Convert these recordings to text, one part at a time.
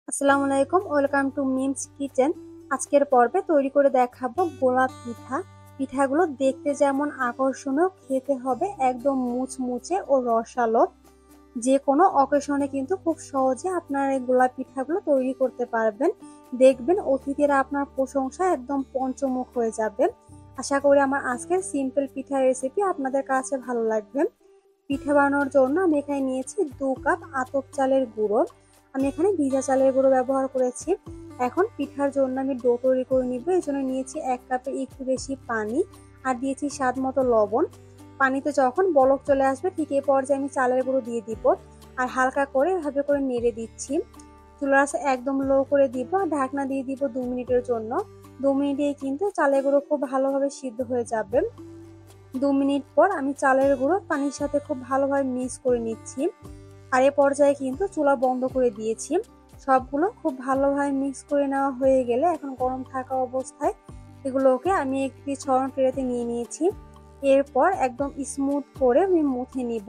আসসালামু আলাইকুম, welcome to memes kitchen. আজকের পর্বে তৈরি করে দেখাবো গোলাপ পিঠা। পিঠাগুলো দেখতে যেমন আকর্ষণীয়, খেতে হবে একদম মুচমুচে ও রসালো। যে কোনো অকেশনে কিন্তু খুব সহজে আপনারা এই গোলাপ পিঠাগুলো তৈরি করতে পারবেন। দেখবেন অতিথিরা আপনার প্রশংসায় একদম পঞ্চমুখ হয়ে যাবে। আশা করি আমার আজকের সিম্পল পিঠার রেসিপি আপনাদের কাছে ভালো লাগবে। পিঠা বানানোর জন্য আমি এখানে নিয়েছি 2 কাপ আতপ চালের গুঁড়ো। আমি এখানে ভিজা চালের গুঁড়ো ব্যবহার করেছি। এখন পিঠার জন্য আমি ডো তৈরি করে নিব। এই জন্য নিয়েছি 1 কাপের একটু বেশি পানি আর দিয়েছি স্বাদ মতো লবণ। পানিতে যখন বলক চলে আসবে ঠিক এই পর্যায়ে আমি চালের গুঁড়ো দিয়ে দিব আর হালকা করে এভাবে করে নেড়ে দিচ্ছি। চুলার আঁচ একদম লো করে দিব আর ঢাকনা দিয়ে দিব 2 মিনিটের জন্য। 2 মিনিটেই কিন্তু চালের গুঁড়ো খুব ভালোভাবে সিদ্ধ হয়ে যাবে। 2 মিনিট পর আমি চালের গুঁড়ো পানির সাথে খুব ভালোভাবে মিক্স করে নিচ্ছি। আর এই পর্যায়ে কিন্তু চুলা বন্ধ করে দিয়েছি। সবগুলো খুব ভালোভাবে মিক্স করে নেওয়া হয়ে গেলে এখন গরম থাকা অবস্থায় এগুলোকে আমি একটি ছড়ানো ট্রেতে নিয়ে নিয়েছি। এরপর একদম স্মুথ করে আমি মুথে নিব।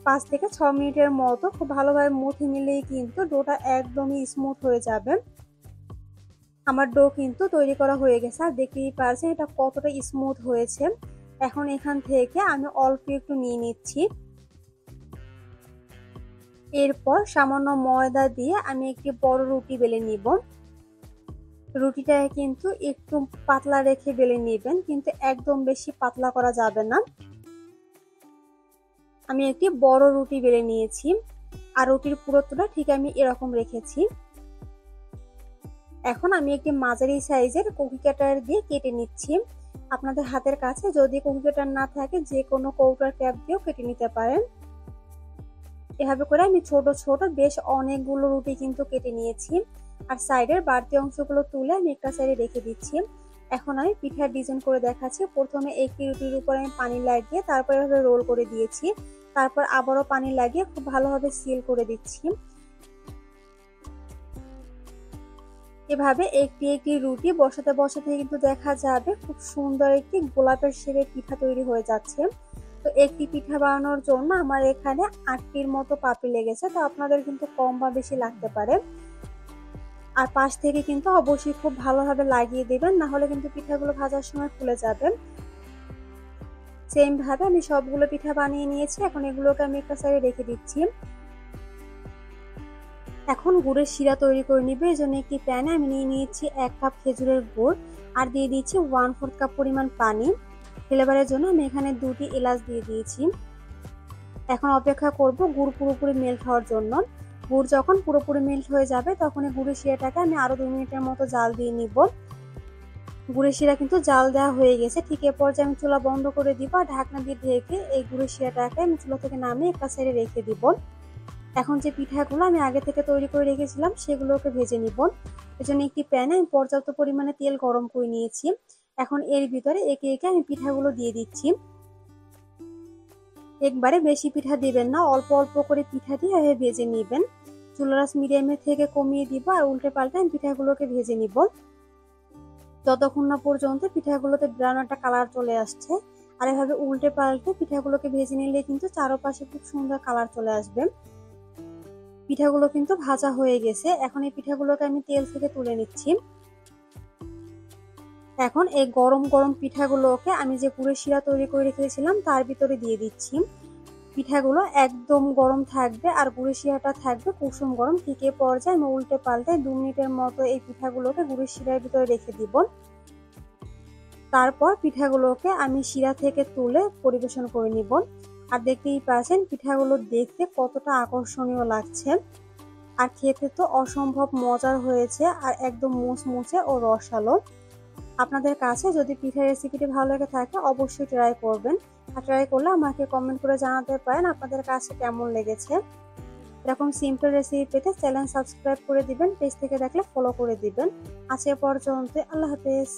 5 থেকে 6 মিনিটের মতো খুব ভালোভাবে মুথে নিলেই কিন্তু ডোটা একদমই স্মুথ হয়ে যাবে। আমার ডো কিন্তু তৈরি করা হয়ে গেছে আর দেখতেই পারছেন এটা কতটা স্মুথ হয়েছে। এখন এখান থেকে আমি অল্প একটু নিয়ে নিচ্ছি। এরপর সামান্য ময়দা দিয়ে আমি একটি বড় রুটি বেলে নিব। রুটিটা কিন্তু একটু পাতলা রেখে বেলে নেবেন, কিন্তু একদম বেশি পাতলা করা যাবে না। আমি একটি বড় রুটি বেলে নিয়েছি আর রুটির পুরোটা ঠিক আমি এরকম রেখেছি। এখন আমি একটি মাঝারি সাইজের কুকি কাটার দিয়ে কেটে নিচ্ছি। আপনাদের হাতের কাছে যদি কুকি কাটার না থাকে যে কোনো কৌটার ট্যাপ দিয়েও কেটে নিতে পারেন। এভাবে করে আমি ছোট ছোট বেশ অনেকগুলো রুটি কিন্তু কেটে নিয়েছি আর সাইডের বাড়তি অংশগুলো তুলে আমি একটা সাইডে রেখে দিচ্ছি। এখন আমি পিঠার ডিজাইন করে দেখাচ্ছি। প্রথমে একটি রুটির উপরে আমি পানি লাগিয়ে তারপর এভাবে রোল করে দিয়েছি। তারপর আবারও পানি লাগিয়ে খুব ভালোভাবে সিল করে দিচ্ছি। এভাবে একটি একটি রুটি বসাতে বসাতে কিন্তু দেখা যাবে খুব সুন্দর একটি গোলাপের শেপের পিঠা তৈরি হয়ে যাচ্ছে। তো একটি পিঠা বানানোর জন্য আমার এখানে 8টির মতো পাপড়ি লেগেছে, তো আপনাদের কিন্তু কম বা বেশি লাগতে পারে। আর পাশ থেকে কিন্তু অবশ্যই খুব ভালোভাবে লাগিয়ে দেবেন, না হলে কিন্তু পিঠাগুলো ভাজার সময় ফুলে যাবে। সেম ভাবে আমি সবগুলো পিঠা বানিয়ে নিয়েছি। এখন এগুলোকে আমি একটা সাইডে রেখে দিচ্ছি। এখন গুড়ের শিরা তৈরি করে নিবে। এই জন্য একটি প্যানে আমি নিয়ে নিয়েছি 1 কাপ খেজুরের গুড় আর দিয়ে দিচ্ছি 1/4 কাপ পরিমাণ পানি। ফ্লেভারের জন্য আমি এখানে 2টি এলাচ দিয়ে দিয়েছি। এখন অপেক্ষা করব গুড় পুরোপুরি মেল্ট হওয়ার জন্য। গুড় যখন পুরোপুরি মেল্ট হয়ে যাবে তখন এই গুড়ের শিরাটাকে আমি আরো 2 মিনিটের মতো জাল দিয়ে নিব। গুড়ের শিরা কিন্তু জাল দেওয়া হয়ে গেছে। ঠিক এ পর্যায়ে আমি চুলা বন্ধ করে দিব আর ঢাকনা দিয়ে ঢেকে এই গুড়ের শিরাটাকে আমি চুলা থেকে নামিয়ে একটা সাইডে রেখে দিব। এখন যে পিঠাগুলো আমি আগে থেকে তৈরি করে রেখেছিলাম সেগুলোকে ভেজে নিব। এজন্য একটি প্যানে আমি পর্যাপ্ত পরিমাণে তেল গরম করে নিয়েছি। এখন এর ভিতরে একে একে আমি পিঠাগুলো দিয়ে দিচ্ছি। একবারে বেশি পিঠা দিবেন না, অল্প অল্প করে পিঠা দিয়ে ভেজে নেবেন। চুলার আঁচ মিডিয়ামে থেকে কমিয়ে দিব আর উল্টে পাল্টে আমি পিঠাগুলোকে ভেজে নিব যতক্ষণ না পর্যন্ত পিঠাগুলোতে ব্রাউন একটা কালার চলে আসছে। আর এভাবে উল্টে পাল্টে পিঠাগুলোকে ভেজে নিলে কিন্তু চারপাশে খুব সুন্দর কালার চলে আসবে। পিঠাগুলো কিন্তু ভাজা হয়ে গেছে। এখন এই পিঠাগুলোকে আমি তেল থেকে তুলে নিচ্ছি। এখন এই গরম গরম পিঠাগুলোকে আমি যে গুড়ের শিরা তৈরি করে রেখেছিলাম তার ভিতরে দিয়ে দিচ্ছি। পিঠাগুলো একদম গরম থাকবে আর গুড়ের শিরাটা থাকবে কুসুম গরম। ঠিক এই পর্যায়ে আমি উল্টে পাল্টে 2 মিনিটের মতো এই পিঠাগুলোকে গুড়ের শিরার ভিতরে রেখে দিব। তারপর পিঠাগুলোকে আমি শিরা থেকে তুলে পরিবেশন করে নিব। আর দেখতেই পাচ্ছেন পিঠাগুলো দেখতে কতটা আকর্ষণীয় লাগছে আর খেতে তো অসম্ভব মজার হয়েছে আর একদম মুচমুচে ও রসালো। আপনাদের কাছে যদি পিঠার রেসিপিটি ভালো লেগে থাকে অবশ্যই ট্রাই করবেন। আর ট্রাই করলে আমাকে কমেন্ট করে জানাতে পারেন আপনাদের কাছে কেমন লেগেছে। এরকম সিম্পল রেসিপি পেতে চ্যানেল সাবস্ক্রাইব করে দিবেন, পেজ থেকে দেখলে ফলো করে দিবেন। আজ এ পর্যন্ত, আল্লাহ হাফেজ।